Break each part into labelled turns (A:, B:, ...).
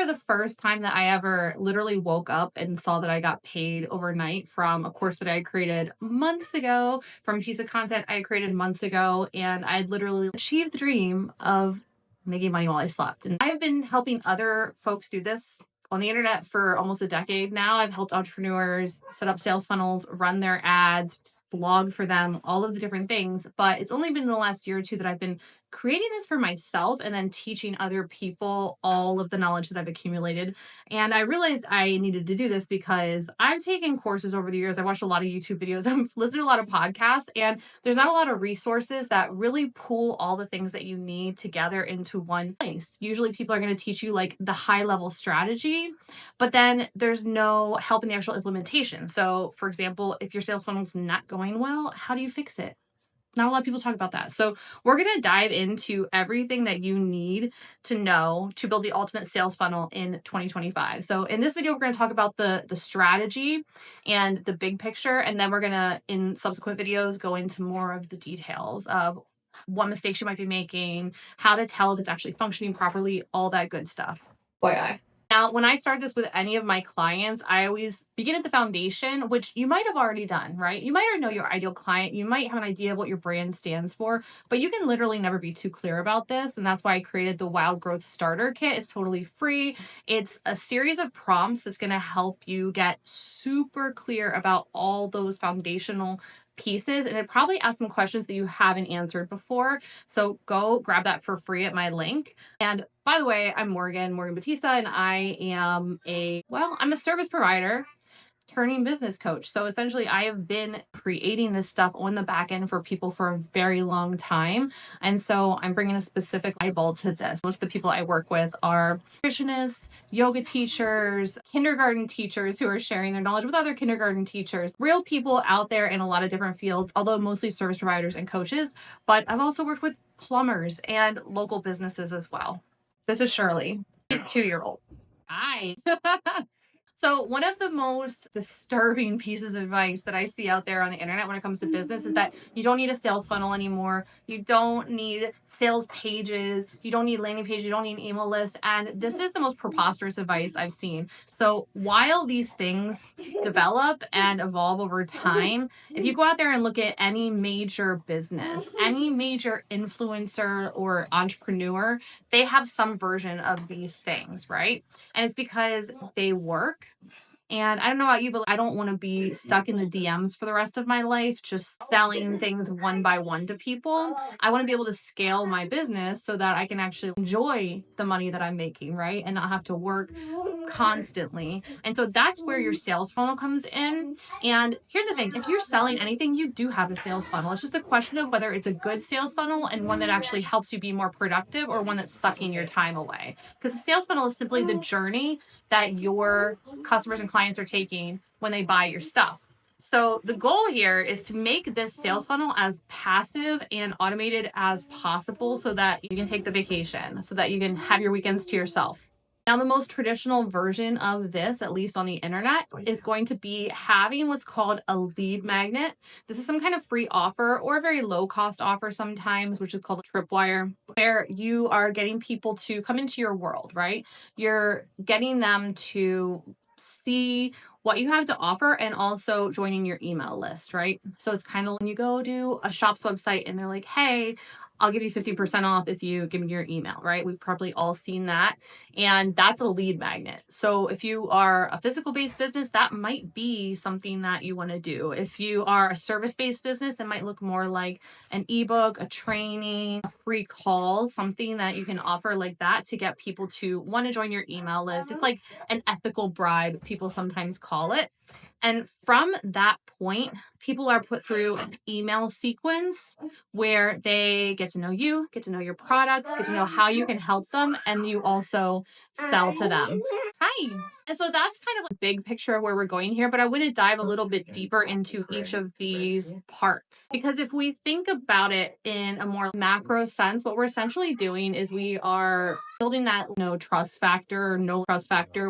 A: remember the first time that I ever literally woke up and saw that I got paid overnight from a course that I created months ago, from a piece of content I created months ago. And I literally achieved the dream of making money while I slept. And I've been helping other folks do this on the internet for almost a decade now. I've helped entrepreneurs set up sales funnels, run their ads, blog for them, all of the different things. But it's only been in the last year or two that I've been creating this for myself and then teaching other people all of the knowledge that I've accumulated. And I realized I needed to do this because I've taken courses over the years. I've watched a lot of YouTube videos. I've listened to a lot of podcasts, and there's not a lot of resources that really pull all the things that you need together into one place. Usually people are going to teach you like the high level strategy, but then there's no help in the actual implementation. So for example, if your sales funnel's not going well, how do you fix it? Not a lot of people talk about that. So we're going to dive into everything that you need to know to build the ultimate sales funnel in 2025. So in this video, we're going to talk about the strategy and the big picture. And then we're going to, in subsequent videos, go into more of the details of what mistakes you might be making, how to tell if it's actually functioning properly, all that good stuff. FYI. Now, when I start this with any of my clients, I always begin at the foundation, which you might have already done, right? You might already know your ideal client. You might have an idea of what your brand stands for, but you can literally never be too clear about this. And that's why I created the Wild Growth Starter Kit. It's totally free. It's a series of prompts that's going to help you get super clear about all those foundational pieces, and it probably asks some questions that you haven't answered before. So go grab that for free at my link. And by the way, I'm Morgan Batista, and I'm a service provider turning business coach. So essentially I have been creating this stuff on the back end for people for a very long time. And so I'm bringing a specific eyeball to this. Most of the people I work with are nutritionists, yoga teachers, kindergarten teachers who are sharing their knowledge with other kindergarten teachers, real people out there in a lot of different fields, although mostly service providers and coaches. But I've also worked with plumbers and local businesses as well. This is Shirley. She's a 2-year-old. Hi. So one of the most disturbing pieces of advice that I see out there on the internet when it comes to business is that you don't need a sales funnel anymore. You don't need sales pages. You don't need landing pages. You don't need an email list. And this is the most preposterous advice I've seen. So while these things develop and evolve over time, if you go out there and look at any major business, any major influencer or entrepreneur, they have some version of these things, right? And it's because they work. And I don't know about you, but I don't want to be stuck in the DMs for the rest of my life, just selling things one by one to people. I want to be able to scale my business so that I can actually enjoy the money that I'm making, right? And not have to work constantly. And so that's where your sales funnel comes in. And here's the thing, if you're selling anything, you do have a sales funnel. It's just a question of whether it's a good sales funnel and one that actually helps you be more productive, or one that's sucking your time away. Because the sales funnel is simply the journey that your customers and clients are taking when they buy your stuff. So the goal here is to make this sales funnel as passive and automated as possible so that you can take the vacation, so that you can have your weekends to yourself. Now, the most traditional version of this, at least on the internet, is going to be having what's called a lead magnet. This is some kind of free offer or a very low cost offer sometimes, which is called a tripwire, where you are getting people to come into your world, right? You're getting them to see what you have to offer and also joining your email list, right? So it's kind of when you go to a shop's website and they're like, hey, I'll give you 50% off if you give me your email, right? We've probably all seen that. And that's a lead magnet. So if you are a physical based business, that might be something that you want to do. If you are a service based business, it might look more like an ebook, a training, a free call, something that you can offer like that to get people to want to join your email list. It's like an ethical bribe, people sometimes call it. And from that point, people are put through an email sequence where they get to know you, get to know your products, get to know how you can help them, and you also sell to them. Hi. And so that's kind of like a big picture of where we're going here, but I want to dive a little bit deeper into each of these parts. Because if we think about it in a more macro sense, what we're essentially doing is we are building that no trust factor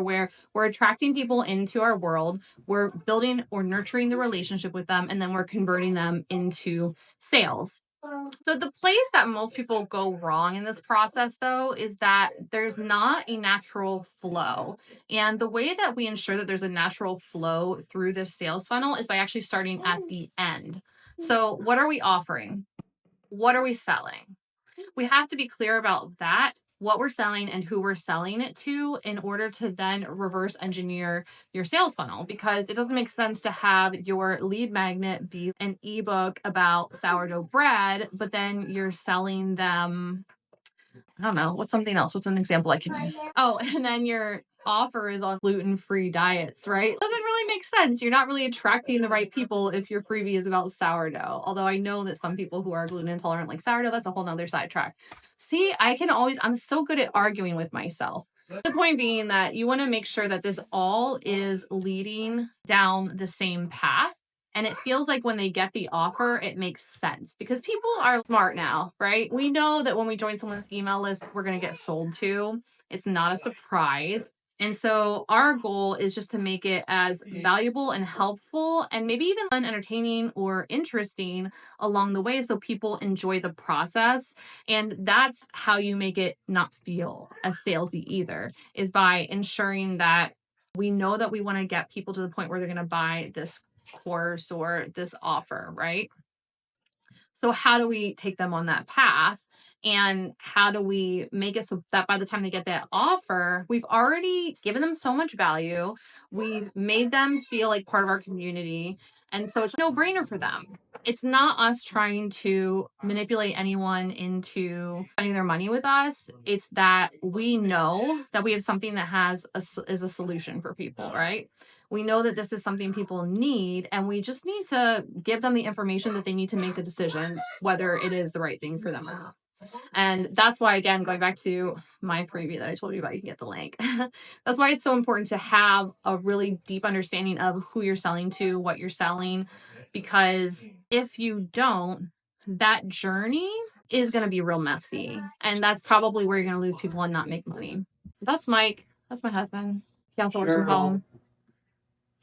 A: where we're attracting people into our world, we're building or nurturing the relationship with them, and then we're converting them into sales. So the place that most people go wrong in this process though is that there's not a natural flow. And the way that we ensure that there's a natural flow through this sales funnel is by actually starting at the end. So what are we offering? What are we selling? We have to be clear about that, what we're selling and who we're selling it to, in order to then reverse engineer your sales funnel, because it doesn't make sense to have your lead magnet be an ebook about sourdough bread, but then you're selling them, I don't know, what's something else? What's an example I can use? Oh, and then your offer is on gluten-free diets, right? Doesn't really make sense. You're not really attracting the right people if your freebie is about sourdough. Although I know that some people who are gluten intolerant like sourdough, that's a whole nother sidetrack. See, I'm so good at arguing with myself. The point being that you want to make sure that this all is leading down the same path. And it feels like when they get the offer, it makes sense because people are smart now, right? We know that when we join someone's email list, we're going to get sold to. It's not a surprise. And so our goal is just to make it as valuable and helpful and maybe even fun, entertaining or interesting along the way so people enjoy the process. And that's how you make it not feel as salesy either, is by ensuring that we know that we want to get people to the point where they're going to buy this course or this offer, right? So how do we take them on that path? And how do we make it so that by the time they get that offer, we've already given them so much value. We've made them feel like part of our community. And so it's a no-brainer for them. It's not us trying to manipulate anyone into spending their money with us. It's that we know that we have something that is a solution for people, right? We know that this is something people need, and we just need to give them the information that they need to make the decision whether it is the right thing for them or not. And that's why, again, going back to my freebie that I told you about, you can get the link. That's why it's so important to have a really deep understanding of who you're selling to, what you're selling, because if you don't, that journey is going to be real messy. And that's probably where you're going to lose people and not make money. That's Mike. That's my husband. He also works from home.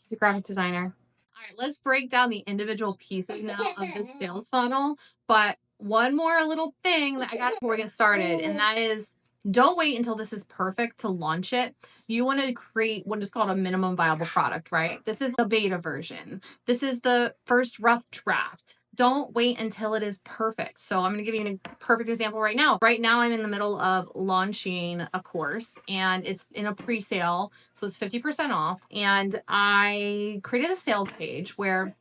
A: He's a graphic designer. All right, let's break down the individual pieces now of this sales funnel. But one more little thing that I got before we get started, and that is don't wait until this is perfect to launch it. You want to create what is called a minimum viable product, right? This is the beta version. This is the first rough draft. Don't wait until it is perfect. So I'm going to give you a perfect example right now. Right now, I'm in the middle of launching a course and it's in a pre-sale. So it's 50% off. And I created a sales page where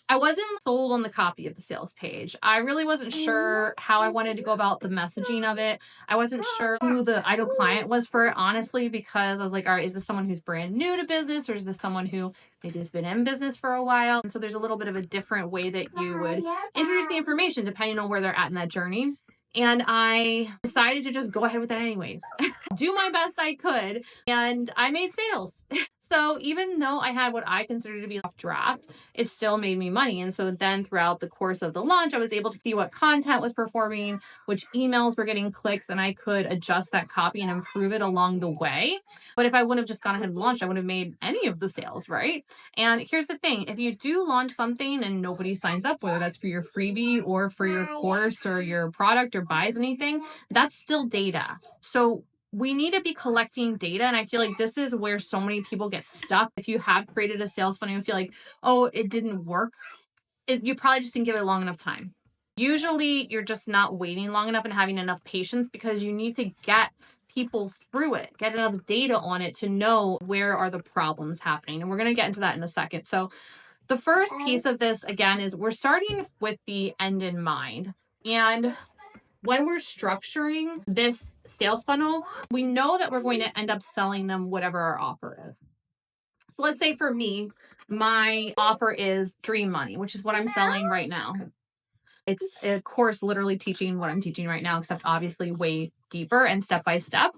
A: I wasn't sold on the copy of the sales page. I really wasn't sure how I wanted to go about the messaging of it. I wasn't sure who the ideal client was for it, honestly, because I was like, all right, is this someone who's brand new to business or is this someone who maybe has been in business for a while? And so there's a little bit of a different way that you would introduce the information depending on where they're at in that journey. And I decided to just go ahead with it anyways. Do my best I could, and I made sales. So even though I had what I consider to be a draft, it still made me money. And so then throughout the course of the launch, I was able to see what content was performing, which emails were getting clicks, and I could adjust that copy and improve it along the way. But if I wouldn't have just gone ahead and launched, I wouldn't have made any of the sales, right? And here's the thing, if you do launch something and nobody signs up, whether that's for your freebie or for your course or your product or buys anything, that's still data. So we need to be collecting data. And I feel like this is where so many people get stuck. If you have created a sales funnel and feel like, oh, it didn't work, you probably just didn't give it a long enough time. Usually you're just not waiting long enough and having enough patience because you need to get people through it, get enough data on it to know where are the problems happening. And we're going to get into that in a second. So the first piece of this, again, is we're starting with the end in mind. And when we're structuring this sales funnel, we know that we're going to end up selling them whatever our offer is. So let's say for me, my offer is Dream Money, which is what I'm selling right now. It's a course literally teaching what I'm teaching right now, except obviously way deeper and step by step.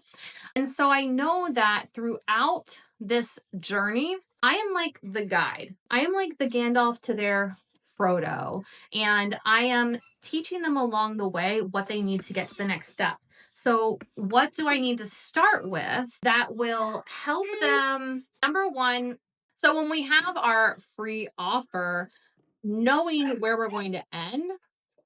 A: And so I know that throughout this journey, I am like the guide. I am like the Gandalf to their Frodo. And I am teaching them along the way what they need to get to the next step. So what do I need to start with that will help them? Number one, so when we have our free offer, knowing where we're going to end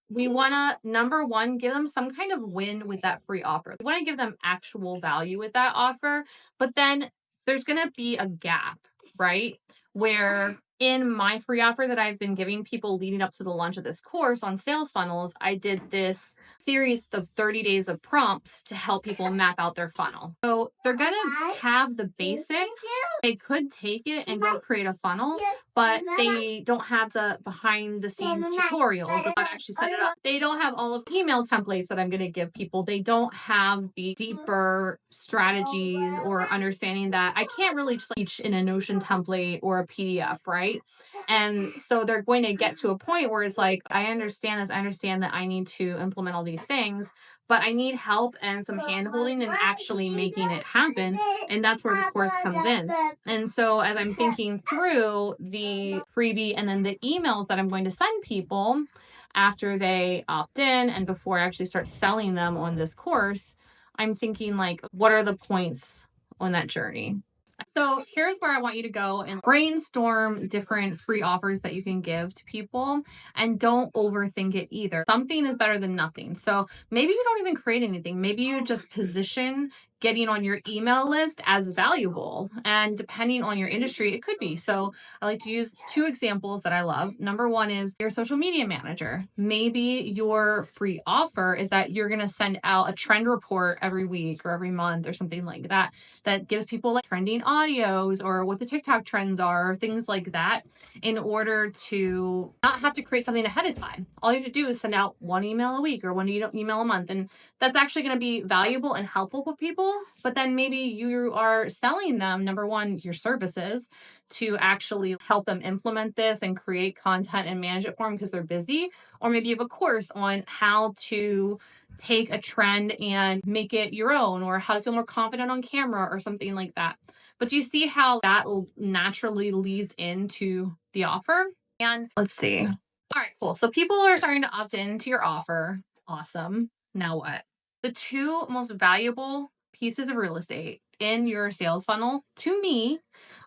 A: we want to, number one, give them some kind of win with that free offer. We want to give them actual value with that offer, but then there's going to be a gap, right? Where in my free offer that I've been giving people leading up to the launch of this course on sales funnels, I did this series of 30 days of prompts to help people map out their funnel. So they're going to have the basics. They could take it and go create a funnel, but they don't have the behind the scenes tutorials of how to actually set it up. They don't have all of the email templates that I'm going to give people. They don't have the deeper strategies or understanding that I can't really just teach in a Notion template or a PDF, right? And so they're going to get to a point where it's like, I understand this. I understand that I need to implement all these things, but I need help and some handholding and actually making it happen. And that's where the course comes in. And so as I'm thinking through the freebie and then the emails that I'm going to send people after they opt in and before I actually start selling them on this course, I'm thinking like, what are the points on that journey? So here's where I want you to go and brainstorm different free offers that you can give to people, and don't overthink it either. Something is better than nothing. So maybe you don't even create anything. Maybe you just position getting on your email list as valuable. And depending on your industry, it could be. So I like to use two examples that I love. Number one is your social media manager. Maybe your free offer is that you're going to send out a trend report every week or every month or something like that, that gives people like trending audios or what the TikTok trends are, things like that, in order to not have to create something ahead of time. All you have to do is send out one email a week or one email a month. And that's actually going to be valuable and helpful for people. But then maybe you are selling them, number one, your services to actually help them implement this and create content and manage it for them because they're busy. Or maybe you have a course on how to take a trend and make it your own, or how to feel more confident on camera or something like that. But do you see how that naturally leads into the offer? And let's see. All right, cool. So people are starting to opt into your offer. Awesome. Now what? The two most valuable pieces of real estate in your sales funnel to me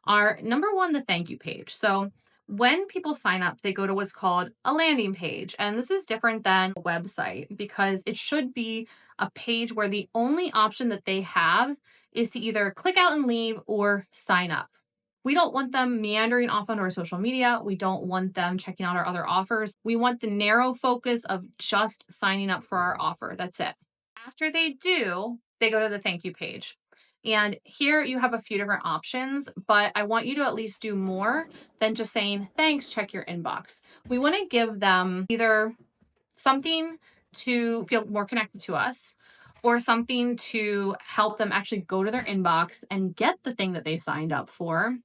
A: are, number one, the thank you page. So when people sign up, they go to what's called a landing page. And this is different than a website because it should be a page where the only option that they have is to either click out and leave or sign up. We don't want them meandering off on our social media. We don't want them checking out our other offers. We want the narrow focus of just signing up for our offer. That's it. After they do, they go to the thank you page. And here you have a few different options, but I want you to at least do more than just saying, thanks, check your inbox. We want to give them either something to feel more connected to us or something to help them actually go to their inbox and get the thing that they signed up for.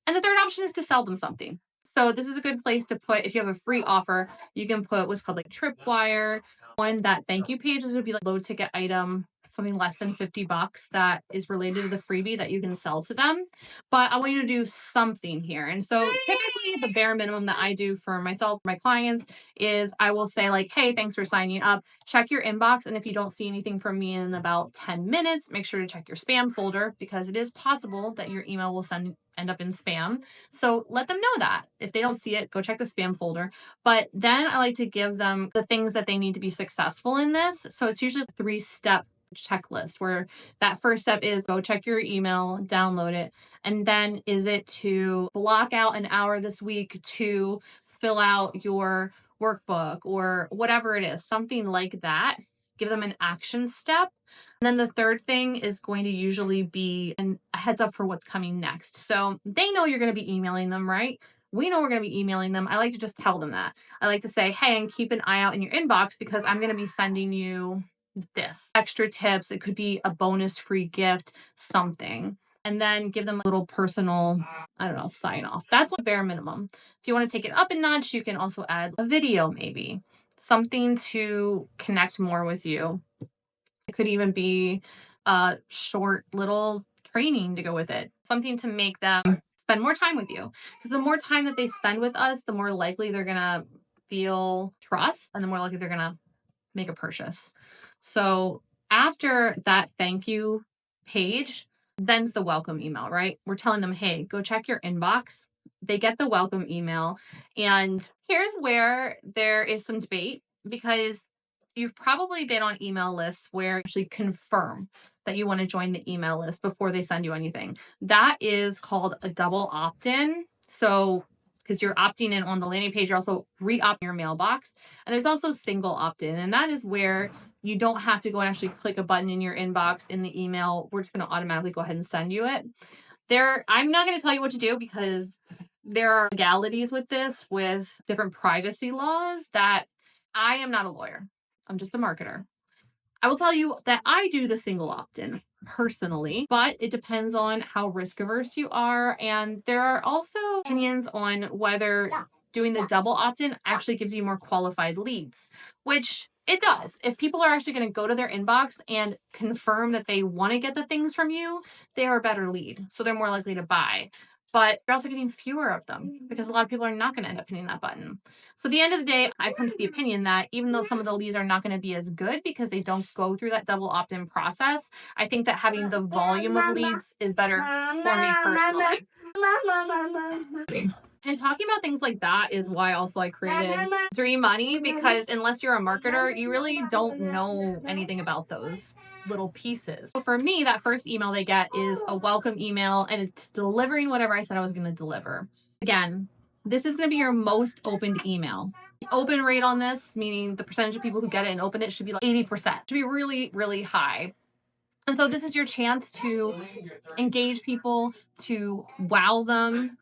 A: And the third option is to sell them something. So this is a good place to put, if you have a free offer, you can put what's called like Tripwire on that thank you page. This would be like low ticket item, something less than $50 that is related to the freebie that you can sell to them. But I want you to do something here. And so typically the bare minimum that I do for myself, my clients, is I will say like, hey, thanks for signing up. Check your inbox. And if you don't see anything from me in about 10 minutes, make sure to check your spam folder because it is possible that your email will end up in spam. So let them know that. If they don't see it, go check the spam folder. But then I like to give them the things that they need to be successful in this. So it's usually a 3-step checklist where that first step is go check your email, download it. And then is it to block out an hour this week to fill out your workbook or whatever it is, something like that. Give them an action step. And then the third thing is going to usually be a heads up for what's coming next. So they know you're going to be emailing them, right? We know we're going to be emailing them. I like to just tell them that. I like to say, hey, and keep an eye out in your inbox because I'm going to be sending you this extra tips. It could be a bonus free gift, something. And then give them a little personal, I don't know, sign off. That's like bare minimum. If you want to take it up a notch, you can also add a video, maybe something to connect more with you. It could even be a short little training to go with it, something to make them spend more time with you. Because the more time that they spend with us, the more likely they're going to feel trust and the more likely they're going to make a purchase. So after that thank you page, then's the welcome email, right? We're telling them, hey, go check your inbox. They get the welcome email. And here's where there is some debate. because you've probably been on email lists where you actually confirm that you want to join the email list before they send you anything. That is called a double opt-in. So because you're opting in on the landing page, you're also re-opting your mailbox. And there's also single opt-in, and that is where you don't have to go and actually click a button in your inbox in the email. We're just going to automatically go ahead and send you it. I'm not going to tell you what to do because there are legalities with this, with different privacy laws that I am not a lawyer. I'm just a marketer. I will tell you that I do the single opt-in personally, but it depends on how risk averse you are. And there are also opinions on whether doing the double opt-in actually gives you more qualified leads, which it does. If people are actually going to go to their inbox and confirm that they want to get the things from you, they are a better lead. So they're more likely to buy. But you're also getting fewer of them because a lot of people are not going to end up hitting that button. So at the end of the day, I've come to the opinion that even though some of the leads are not going to be as good because they don't go through that double opt-in process, I think that having the volume of leads is better for me personally. And talking about things like that is why also I created Dream Money, because unless you're a marketer, you really don't know anything about those little pieces. So for me, that first email they get is a welcome email, and it's delivering whatever I said I was going to deliver. Again, this is going to be your most opened email. The open rate on this, meaning the percentage of people who get it and open it, should be like 80%. It should be really, really high. And so this is your chance to engage people, to wow them.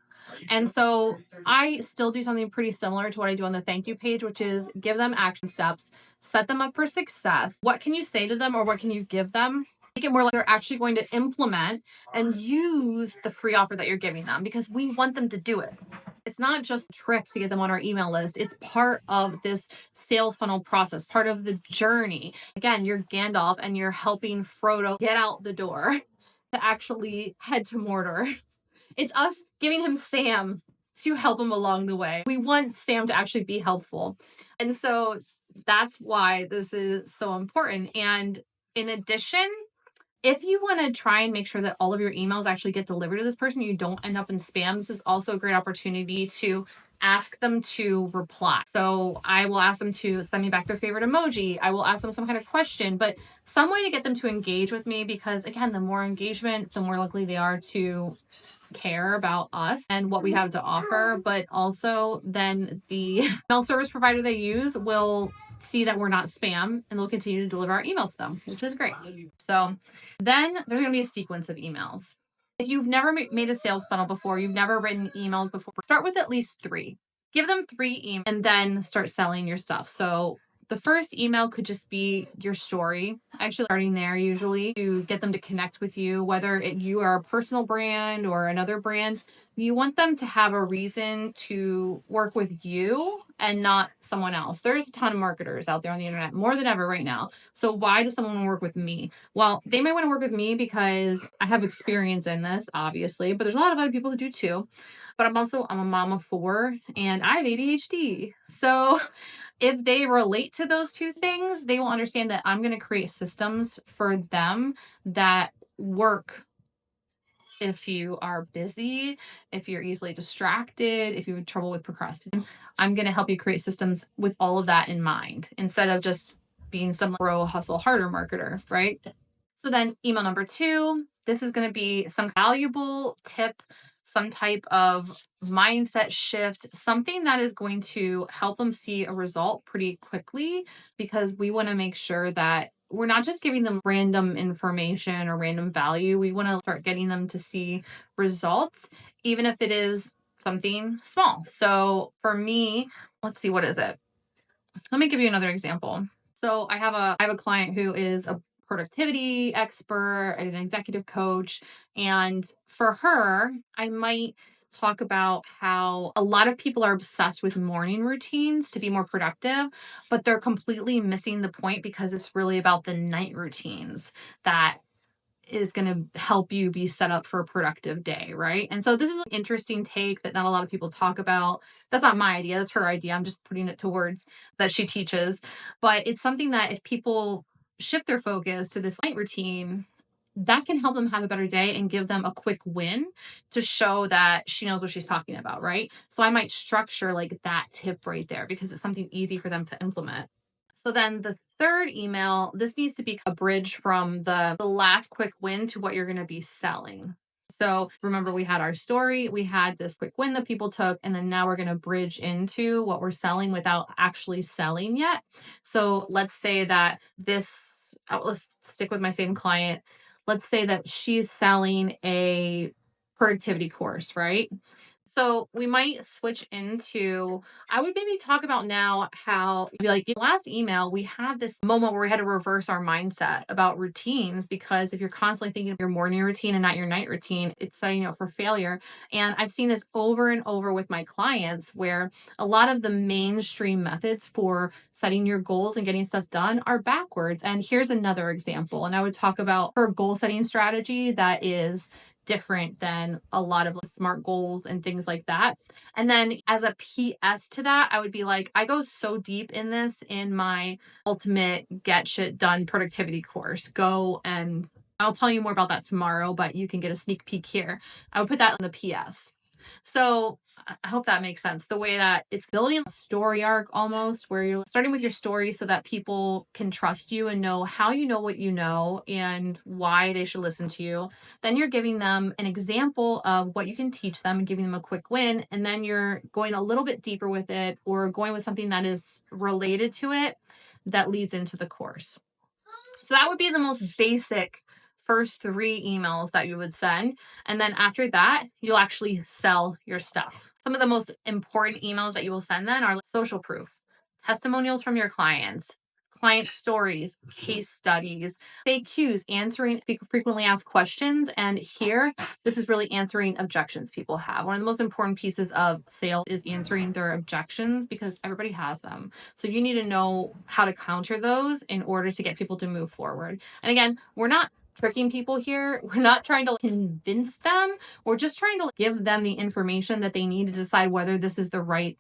A: And so I still do something pretty similar to what I do on the thank you page, which is give them action steps, set them up for success. What can you say to them, or what can you give them? Make it more like they're actually going to implement and use the free offer that you're giving them, because we want them to do it. It's not just a trick to get them on our email list. It's part of this sales funnel process, part of the journey. Again, you're Gandalf and you're helping Frodo get out the door to actually head to Mordor. It's us giving him Sam to help him along the way. We want Sam to actually be helpful. And so that's why this is so important. And in addition, if you want to try and make sure that all of your emails actually get delivered to this person, you don't end up in spam, this is also a great opportunity to ask them to reply. So I will ask them to send me back their favorite emoji. I will ask them some kind of question, but some way to get them to engage with me, because again, the more engagement, the more likely they are to care about us and what we have to offer. But also then the email service provider they use will see that we're not spam, and they'll continue to deliver our emails to them, which is great. So then there's going to be a sequence of emails. If you've never made a sales funnel before, you've never written emails before, start with at least 3. Give them 3 emails and then start selling your stuff. So the first email could just be your story, actually starting there usually to get them to connect with you, whether you are a personal brand or another brand. You want them to have a reason to work with you and not someone else. There's a ton of marketers out there on the internet, more than ever right now. So why does someone want to work with me? Well, they might want to work with me because I have experience in this, obviously, but there's a lot of other people who do too. But I'm a mom of 4 and I have ADHD. So if they relate to those 2 things, they will understand that I'm going to create systems for them that work. If you are busy, if you're easily distracted, if you have trouble with procrastinating, I'm going to help you create systems with all of that in mind instead of just being some bro hustle harder marketer, right? So then email number 2, this is going to be some valuable tip, some type of mindset shift, something that is going to help them see a result pretty quickly, because we want to make sure that we're not just giving them random information or random value. We want to start getting them to see results, even if it is something small. So for me, let's see, what is it? Let me give you another example. So I have a client who is a productivity expert and an executive coach. And for her, I might talk about how a lot of people are obsessed with morning routines to be more productive, but they're completely missing the point, because it's really about the night routines that is going to help you be set up for a productive day, right? And so this is an interesting take that not a lot of people talk about. That's not my idea, that's her idea. I'm just putting it to words that she teaches. But it's something that if people shift their focus to this night routine, that can help them have a better day and give them a quick win to show that she knows what she's talking about, right? So I might structure like that tip right there because it's something easy for them to implement. So then the third email, this needs to be a bridge from the last quick win to what you're going to be selling. So remember, we had our story, we had this quick win that people took, and then now we're going to bridge into what we're selling without actually selling yet. So let's say that let's stick with my same client. Let's say that she's selling a productivity course, right? So we might switch into, I would maybe talk about now how, be like, in the last email, we had this moment where we had to reverse our mindset about routines, because if you're constantly thinking of your morning routine and not your night routine, it's setting you up for failure. And I've seen this over and over with my clients, where a lot of the mainstream methods for setting your goals and getting stuff done are backwards. And here's another example. And I would talk about her goal setting strategy that is different than a lot of SMART goals and things like that. And then as a PS to that, I would be like, I go so deep in this in my ultimate get shit done productivity course. Go, and I'll tell you more about that tomorrow, but you can get a sneak peek here. I would put that in the PS. So I hope that makes sense. The way that it's building a story arc almost, where you're starting with your story so that people can trust you and know how you know what you know and why they should listen to you. Then you're giving them an example of what you can teach them and giving them a quick win. And then you're going a little bit deeper with it, or going with something that is related to it that leads into the course. So that would be the most basic first 3 emails that you would send. And then after that, you'll actually sell your stuff. Some of the most important emails that you will send then are social proof, testimonials from your clients, client stories, case studies, FAQs, answering frequently asked questions. And here, this is really answering objections people have. One of the most important pieces of sales is answering their objections, because everybody has them. So you need to know how to counter those in order to get people to move forward. And again, we're not tricking people here. We're not trying to convince them. We're just trying to give them the information that they need to decide whether this is the right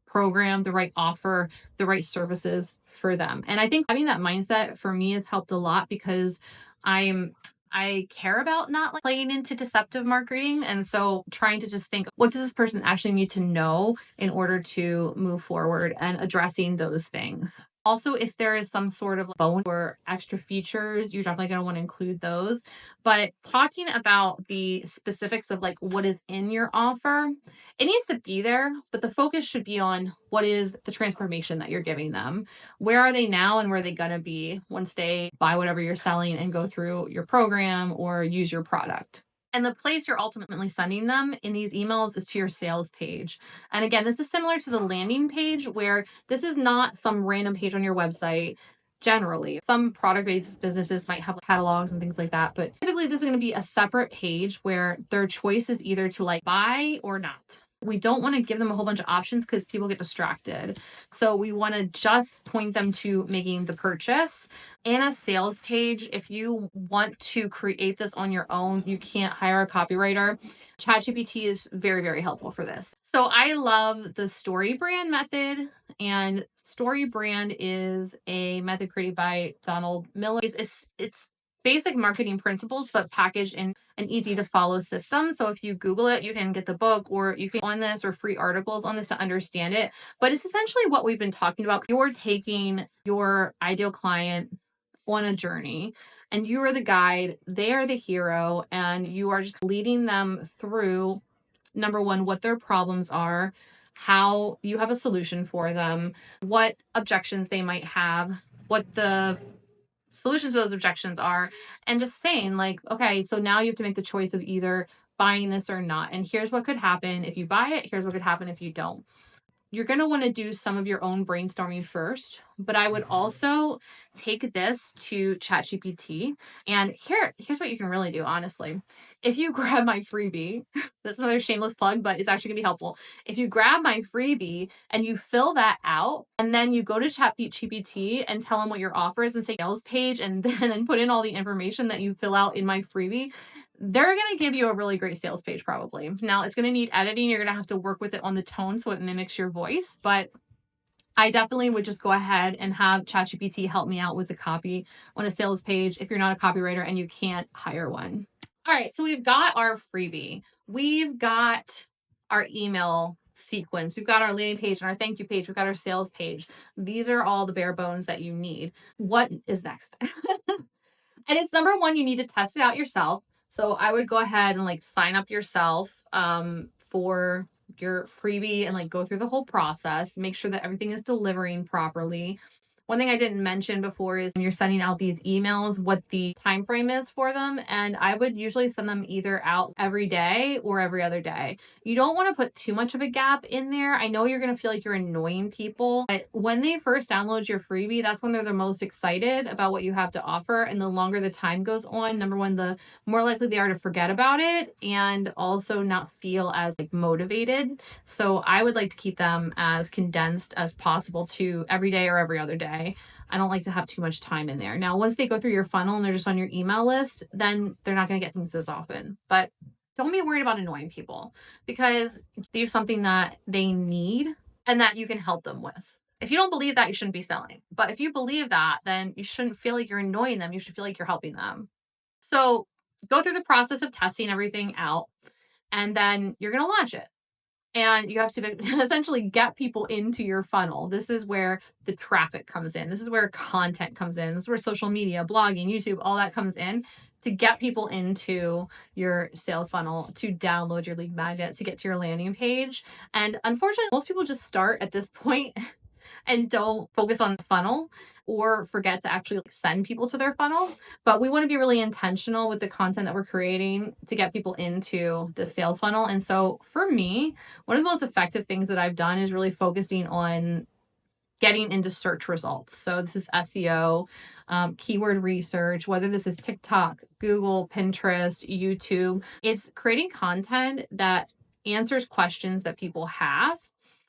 A: program, the right offer, the right services for them. And I think having that mindset for me has helped a lot, because I care about not playing into deceptive marketing. And so trying to just think, what does this person actually need to know in order to move forward, and addressing those things. Also, if there is some sort of bonus or extra features, you're definitely going to want to include those. But talking about the specifics of what is in your offer, it needs to be there, but the focus should be on what is the transformation that you're giving them. Where are they now, and where are they going to be once they buy whatever you're selling and go through your program or use your product? And the place you're ultimately sending them in these emails is to your sales page. And again, this is similar to the landing page, where this is not some random page on your website. Generally, some product-based businesses might have catalogs and things like that, but typically this is going to be a separate page where their choice is either to buy or not. We don't want to give them a whole bunch of options, because people get distracted. So we want to just point them to making the purchase. In a sales page, if you want to create this on your own, you can't hire a copywriter. ChatGPT is very, very helpful for this. So I love the StoryBrand method. And StoryBrand is a method created by Donald Miller. It's basic marketing principles, but packaged in an easy to follow system. So if you Google it, you can get the book, or you can on this, or free articles on this to understand it. But it's essentially what we've been talking about. You're taking your ideal client on a journey, and you are the guide, they are the hero, and you are just leading them through, number one, what their problems are, how you have a solution for them, what objections they might have, what the solutions to those objections are, and just saying okay, so now you have to make the choice of either buying this or not. And here's what could happen if you buy it. Here's what could happen if you don't. You're going to want to do some of your own brainstorming first, but I would also take this to ChatGPT. And here's what you can really do, honestly. If you grab my freebie, that's another shameless plug, but it's actually going to be helpful. If you grab my freebie and you fill that out, and then you go to ChatGPT and tell them what your offer is and say sales page, and then put in all the information that you fill out in my freebie, they're going to give you a really great sales page probably. Now, it's going to need editing. You're going to have to work with it on the tone so it mimics your voice, but I definitely would just go ahead and have ChatGPT help me out with the copy on a sales page if you're not a copywriter and you can't hire one. All right, so we've got our freebie. We've got our email sequence. We've got our landing page and our thank you page. We've got our sales page. These are all the bare bones that you need. What is next? And it's number one, you need to test it out yourself. So I would go ahead and like sign up yourself for your freebie and like go through the whole process, make sure that everything is delivering properly. One thing I didn't mention before is when you're sending out these emails, what the time frame is for them. And I would usually send them either out every day or every other day. You don't want to put too much of a gap in there. I know you're going to feel like you're annoying people, but when they first download your freebie, that's when they're the most excited about what you have to offer. And the longer the time goes on, number one, the more likely they are to forget about it and also not feel as like motivated. So I would like to keep them as condensed as possible to every day or every other day. I don't like to have too much time in there. Now, once they go through your funnel and they're just on your email list, then they're not going to get things as often. But don't be worried about annoying people because there's something that they need and that you can help them with. If you don't believe that, you shouldn't be selling. But if you believe that, then you shouldn't feel like you're annoying them. You should feel like you're helping them. So go through the process of testing everything out and then you're going to launch it. And you have to essentially get people into your funnel. This is where the traffic comes in. This is where content comes in. This is where social media, blogging, YouTube, all that comes in to get people into your sales funnel, to download your lead magnet, to get to your landing page. And unfortunately, most people just start at this point and don't focus on the funnel or forget to actually send people to their funnel. But we want to be really intentional with the content that we're creating to get people into the sales funnel. And so for me, one of the most effective things that I've done is really focusing on getting into search results. So this is SEO, keyword research, whether this is TikTok, Google, Pinterest, YouTube. It's creating content that answers questions that people have.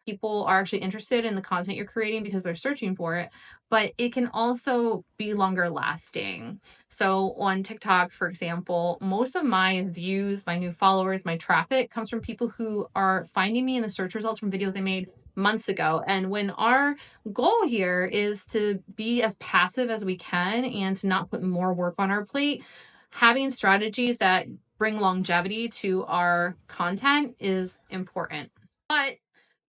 A: People are actually interested in the content you're creating because they're searching for it, but it can also be longer lasting. So on TikTok, for example, most of my views, my new followers, my traffic comes from people who are finding me in the search results from videos they made months ago. And when our goal here is to be as passive as we can and to not put more work on our plate, having strategies that bring longevity to our content is important. But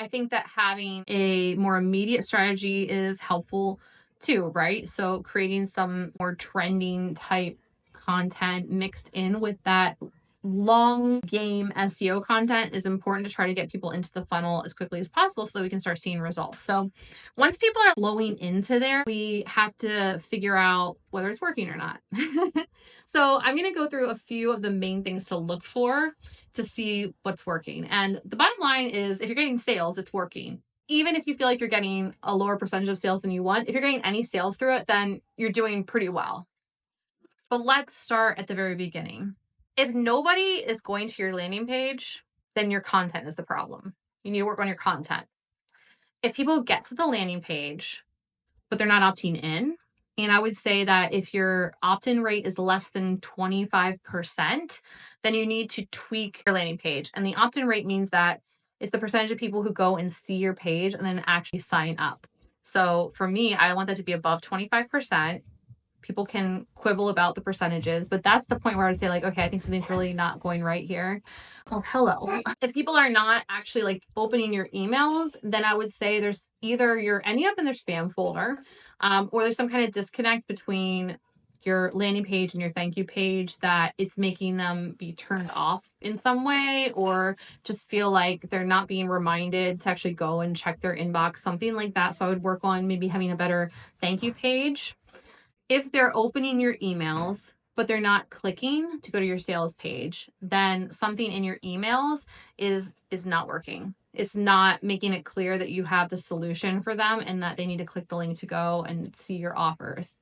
A: I think that having a more immediate strategy is helpful too, right? So creating some more trending type content mixed in with that long game SEO content is important to try to get people into the funnel as quickly as possible so that we can start seeing results. So once people are flowing into there, we have to figure out whether it's working or not. So I'm going to go through a few of the main things to look for to see what's working. And the bottom line is if you're getting sales, it's working. Even if you feel like you're getting a lower percentage of sales than you want, if you're getting any sales through it, then you're doing pretty well. But let's start at the very beginning. If nobody is going to your landing page, then your content is the problem. You need to work on your content. If people get to the landing page, but they're not opting in, and I would say that if your opt-in rate is less than 25%, then you need to tweak your landing page. And the opt-in rate means that it's the percentage of people who go and see your page and then actually sign up. So for me, I want that to be above 25%. People can quibble about the percentages, but that's the point where I would say like, okay, I think something's really not going right here. Oh, hello. If people are not actually like opening your emails, then I would say there's either you're ending up in their spam folder, or there's some kind of disconnect between your landing page and your thank you page that it's making them be turned off in some way, or just feel like they're not being reminded to actually go and check their inbox, something like that. So I would work on maybe having a better thank you page. If they're opening your emails, but they're not clicking to go to your sales page, then something in your emails is not working. It's not making it clear that you have the solution for them and that they need to click the link to go and see your offers.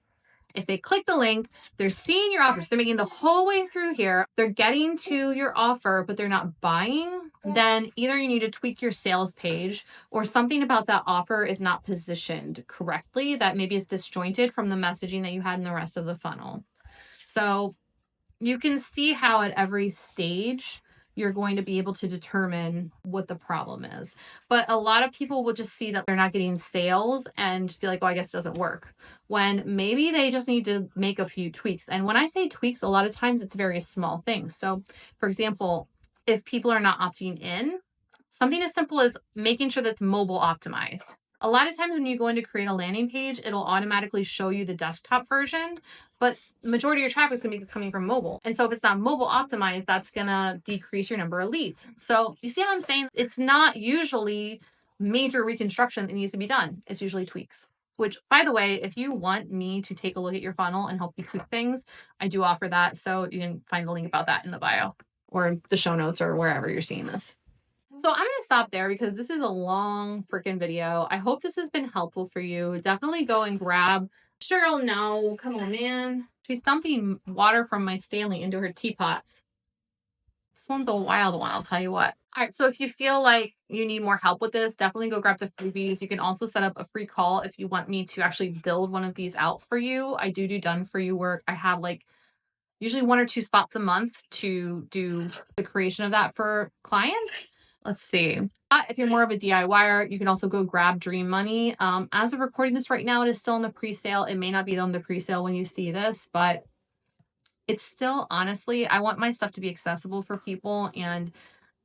A: If they click the link, they're seeing your offers. They're making the whole way through here. They're getting to your offer, but they're not buying. Then either you need to tweak your sales page or something about that offer is not positioned correctly, that maybe is disjointed from the messaging that you had in the rest of the funnel. So you can see how at every stage you're going to be able to determine what the problem is. But a lot of people will just see that they're not getting sales and just be like, oh, I guess it doesn't work. When maybe they just need to make a few tweaks. And when I say tweaks, a lot of times it's very small things. So for example, if people are not opting in, Something as simple as making sure that's mobile optimized. A lot of times when you go in to create a landing page, it'll automatically show you the desktop version, but the majority of your traffic is going to be coming from mobile. And so if it's not mobile optimized, that's going to decrease your number of leads. So you see how I'm saying? It's not usually major reconstruction that needs to be done. It's usually tweaks. Which, by the way, if you want me to take a look at your funnel and help you tweak things, I do offer that. So you can find the link about that in the bio or the show notes or wherever you're seeing this. So I'm going to stop there because this is a long freaking video. I hope this has been helpful for you. Definitely go and grab Cheryl. No, come on, man. She's dumping water from my Stanley into her teapots. This one's a wild one, I'll tell you what. All right, so if you feel like you need more help with this, definitely go grab the freebies. You can also set up a free call if you want me to actually build one of these out for you. I do done for you work. I have like usually 1 or 2 spots a month to do the creation of that for clients. Let's see. If you're more of a DIYer, you can also go grab Dream Money. As of recording this right now, it is still in the pre-sale. It may not be on the pre-sale when you see this, but it's still, honestly, I want my stuff to be accessible for people, and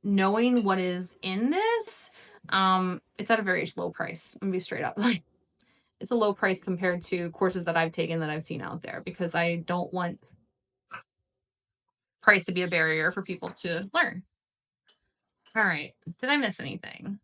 A: knowing what is in this, it's at a very low price. I'm gonna be straight up. Like, it's a low price compared to courses that I've taken that I've seen out there, because I don't want price to be a barrier for people to learn. All right. Did I miss anything?